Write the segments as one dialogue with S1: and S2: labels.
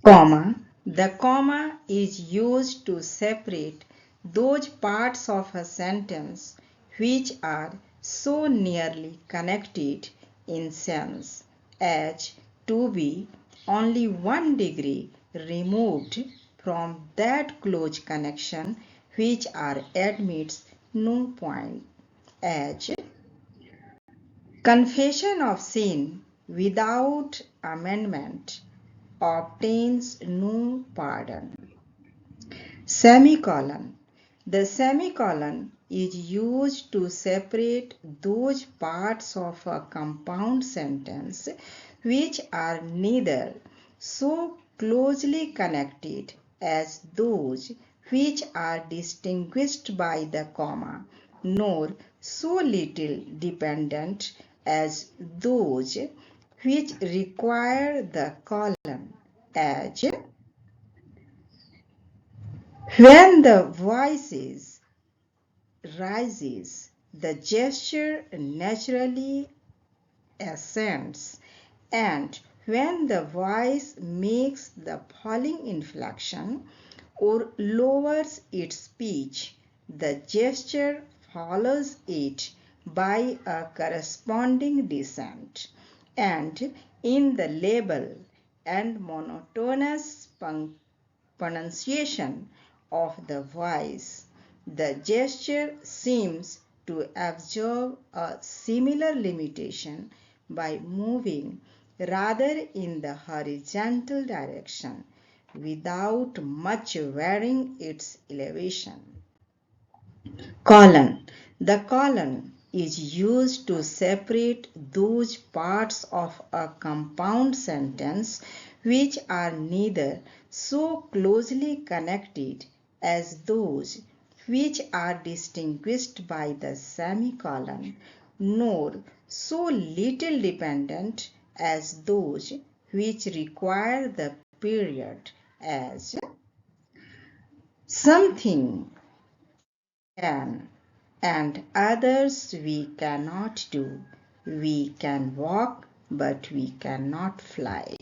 S1: Comma. The comma is used to separate those parts of a sentence which are so nearly connected in sense as to be only 1 degree removed from that close connection which are admits no point, as confession of sin without amendment obtains no pardon. Semicolon. The semicolon is used to separate those parts of a compound sentence which are neither so closely connected as those which are distinguished by the comma, nor so little dependent as those which require the colon, as when the voice rises, the gesture naturally ascends, and when the voice makes the falling inflection or lowers its pitch, the gesture follows it by a corresponding descent. And in the labile and monotonous pronunciation of the voice, the gesture seems to absorb a similar limitation by moving rather in the horizontal direction without much varying its elevation. Colon. The colon is used to separate those parts of a compound sentence which are neither so closely connected as those which are distinguished by the semicolon, nor so little dependent as those which require the period, as something can and others we cannot do. We can walk, but we cannot fly.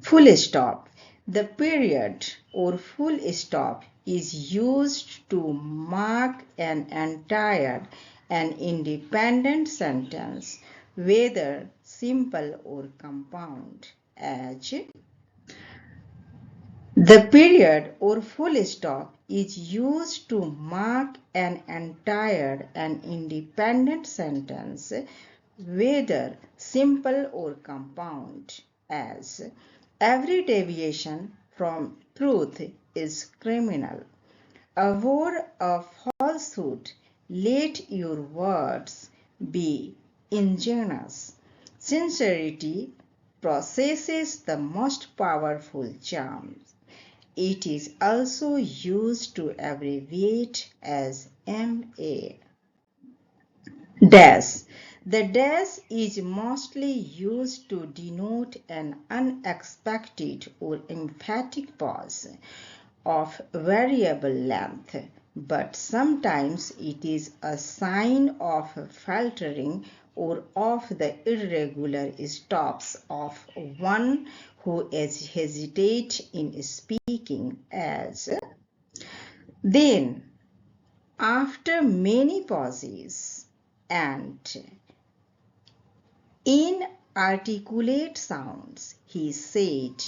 S1: Full stop. The period or full stop is used to mark an entire and independent sentence, whether simple or compound, as the period or full stop is used to mark an entire and independent sentence, whether simple or compound, as every deviation from truth is criminal. Avoid a falsehood. Let your words be ingenuous. Sincerity possesses the most powerful charms. It is also used to abbreviate as MA. Dash. The dash is mostly used to denote an unexpected or emphatic pause of variable length, but sometimes it is a sign of faltering or of the irregular stops of one who hesitates in speaking, as then, after many pauses and inarticulate sounds, he said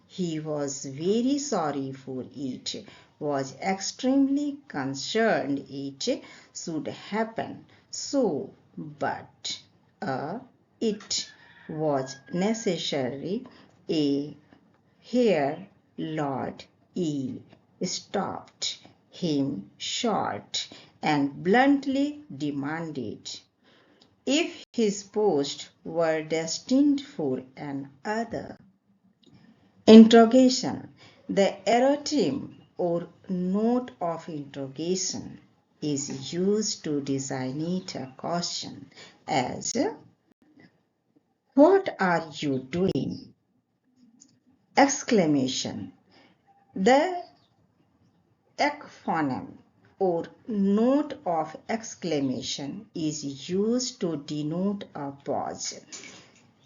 S1: he was very sorry for it, was extremely concerned it should happen so, but it was necessary. Here Lord E stopped him short and bluntly demanded if his post were destined for another. Interrogation. The errata or note of interrogation is used to designate a question, as what are you doing? Exclamation. The ekphoneme or note of exclamation is used to denote a pause.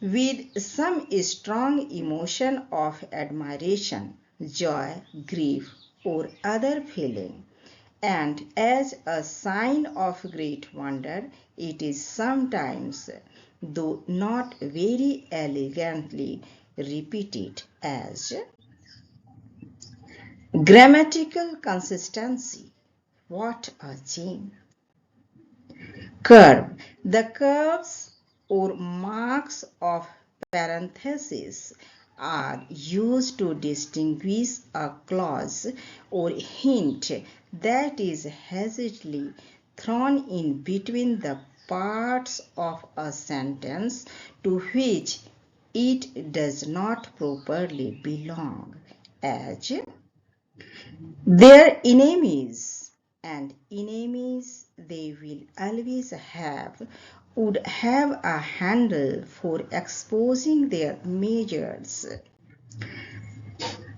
S1: with some strong emotion of admiration, joy, grief, or other feeling. And as a sign of great wonder, it is sometimes, though not very elegantly, repeated as grammatical consistency. What a gem! Curve. The curves or marks of parenthesis are used to distinguish a clause or hint that is hastily thrown in between the parts of a sentence to which it does not properly belong, as their enemies, and enemies they will always have, would have a handle for exposing their measures.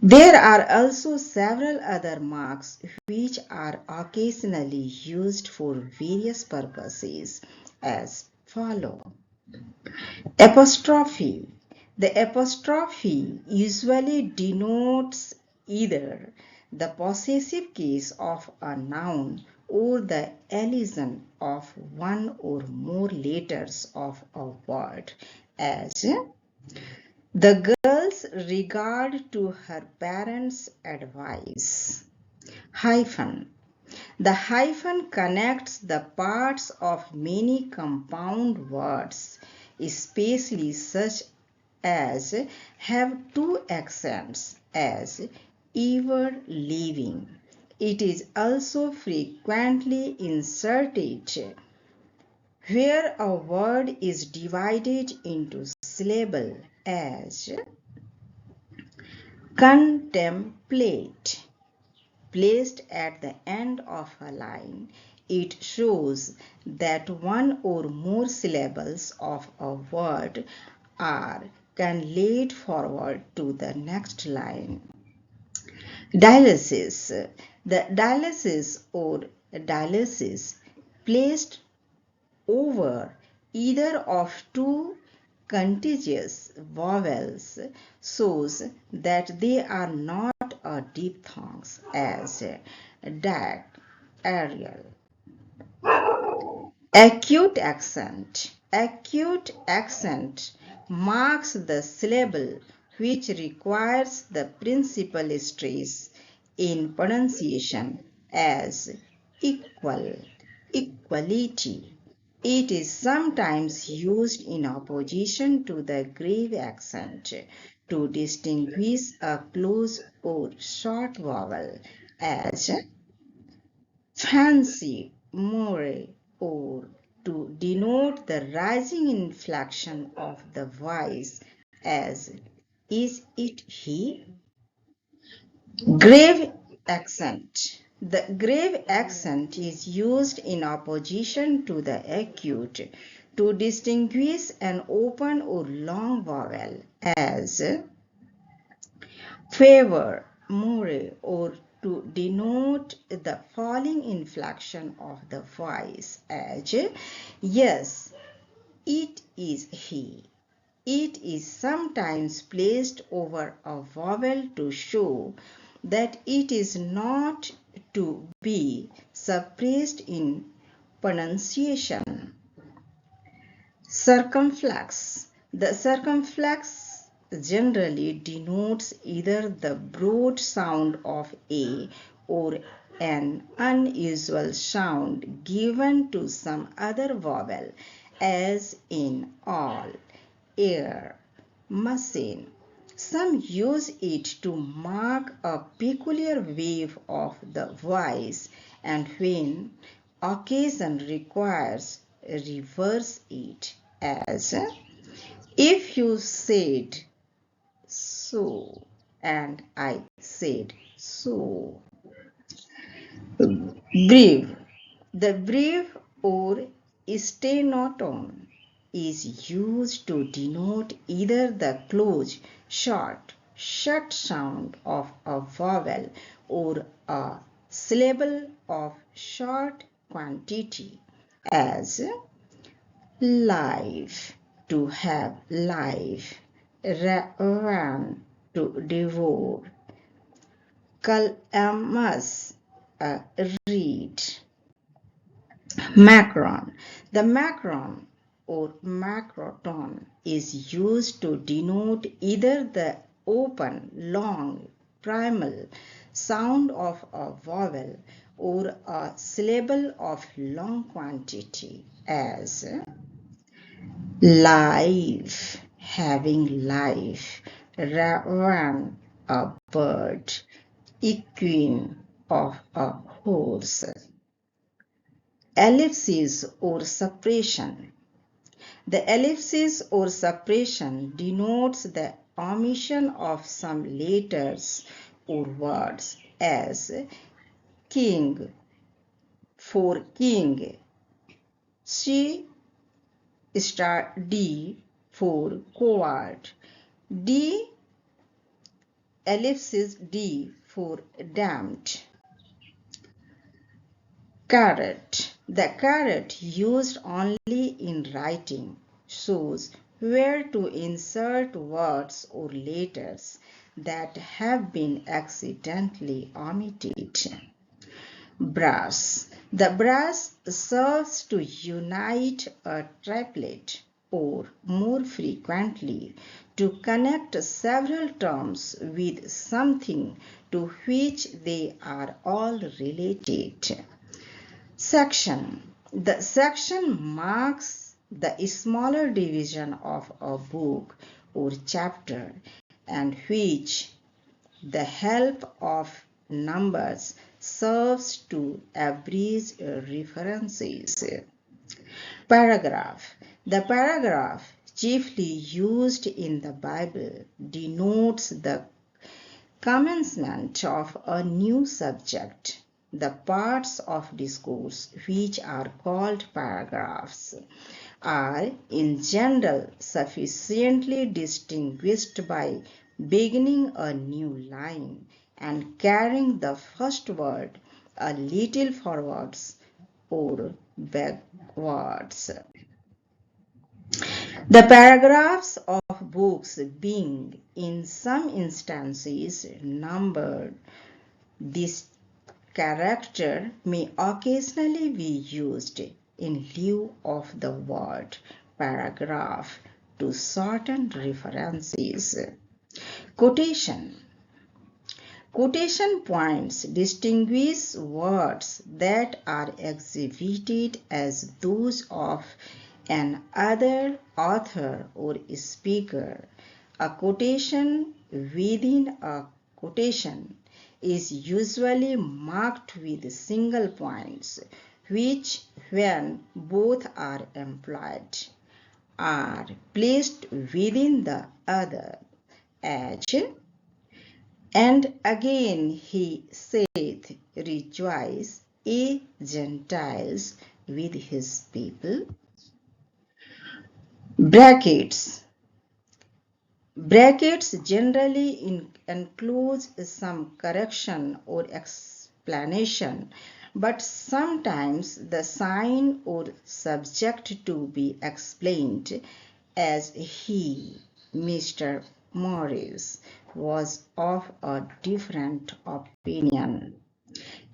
S1: There are also several other marks which are occasionally used for various purposes as follow. Apostrophe. The apostrophe usually denotes either the possessive case of a noun or the elision of one or more letters of a word, as the girl's regard to her parents' advice. Hyphen. The hyphen connects the parts of many compound words, especially such as have two accents, as ever living. It is also frequently inserted where a word is divided into syllables, as contemplate. Placed at the end of a line, it shows that one or more syllables of a word are conveyed forward to the next line. Dialysis. The dialysis or dialysis placed over either of two contiguous vowels shows that they are not a diphthongs, as DAC, Arial. Acute accent. Acute accent marks the syllable which requires the principal stress in pronunciation, as equal, equality. It is sometimes used in opposition to the grave accent to distinguish a close or short vowel, as fancy, more, or to denote the rising inflection of the voice, as is it he? Grave accent. The grave accent is used in opposition to the acute to distinguish an open or long vowel, as favor, more, or to denote the falling inflection of the voice, as yes, it is he. It is sometimes placed over a vowel to show that it is not to be suppressed in pronunciation. Circumflex. The circumflex generally denotes either the broad sound of A or an unusual sound given to some other vowel, as in all, air, machine. Some use it to mark a peculiar wave of the voice, and when occasion requires, reverse it, as if you said so and I said so. Breve. The breve or stenoton is used to denote either the close, short, shut sound of a vowel or a syllable of short quantity, as life. to have life, ravan, to devour, calamus, read. Macron. The macron or macroton is used to denote either the open, long, primal sound of a vowel or a syllable of long quantity, as life, having life, ravan, a bird, equine, of a horse. Ellipsis or suppression. The ellipsis or suppression denotes the omission of some letters or words, as king for king, C star D for coward, D ellipsis D for damned. Caret. The caret used only in writing shows where to insert words or letters that have been accidentally omitted. Brass. The brass serves to unite a triplet or more frequently to connect several terms with something to which they are all related. Section. The section marks the smaller division of a book or chapter and which the help of numbers serves to abridge references. Paragraph. The paragraph, chiefly used in the Bible, denotes the commencement of a new subject. The parts of discourse which are called paragraphs are in general sufficiently distinguished by beginning a new line and carrying the first word a little forwards or backwards. The paragraphs of books being in some instances numbered, this character may occasionally be used in lieu of the word paragraph to shorten references. Quotation. Quotation points distinguish words that are exhibited as those of an other author or speaker. A quotation within a quotation is usually marked with single points, which, when both are employed, are placed within the other, as and again he saith, rejoice, ye Gentiles, with his people. Brackets. Brackets generally includes some correction or explanation, but sometimes the sign or subject to be explained, as he, Mr. Morris, was of a different opinion.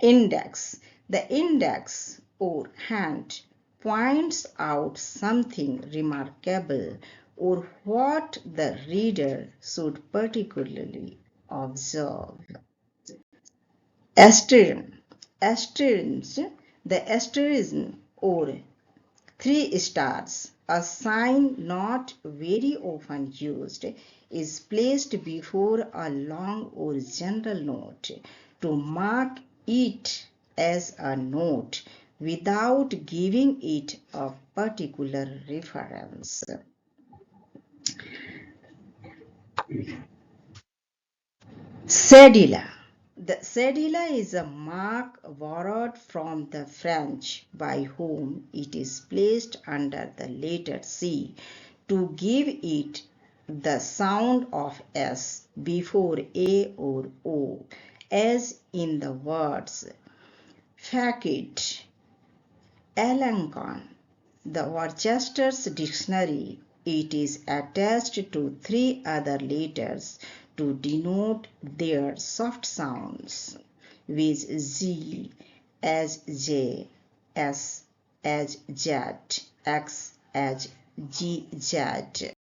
S1: Index. The index or hand points out something remarkable or what the reader should particularly observe. Asterism. Asterism. The asterism or 3 stars, a sign not very often used, is placed before a long or general note to mark it as a note without giving it a particular reference. CEDILLA. The cedilla is a mark borrowed from the French, by whom it is placed under the letter C to give it the sound of S before A or O, as in the words facet, Elancon. The Worcester's Dictionary it is attached to three other letters to denote their soft sounds, with Z as J, S as Z, X as GZ.